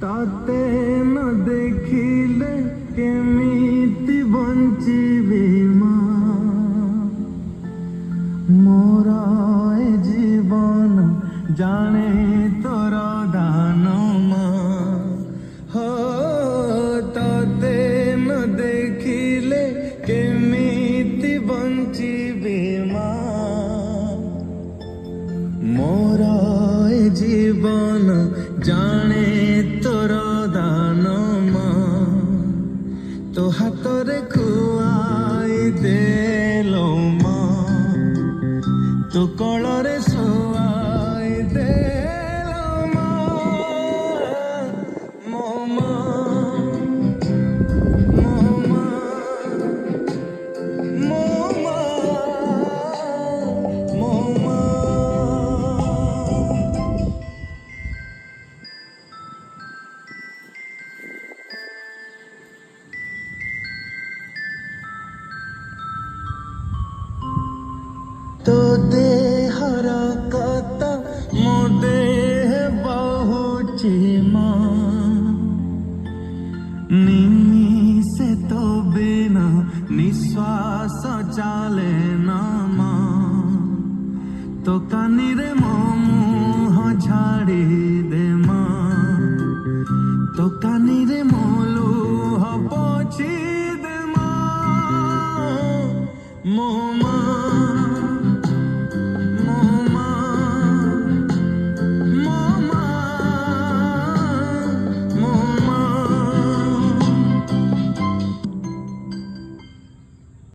তাতে ন দেখিলে কেমিতি বঞ্চিবি মা মোর এ জীবন জানে তোর দান মা হো তাতে ন দেখিলে কেমিতি বঞ্চিবি মা মোর এ জীবন জানে তোর দান মা তো হাতরে খুয়াই দেলো মা তো কলরে শোয়াই দেলো মা ମୋ ମା ମୋ ମା ମୋ ମା ମୋ ମା तो देहर कता मो देह बहुची माँ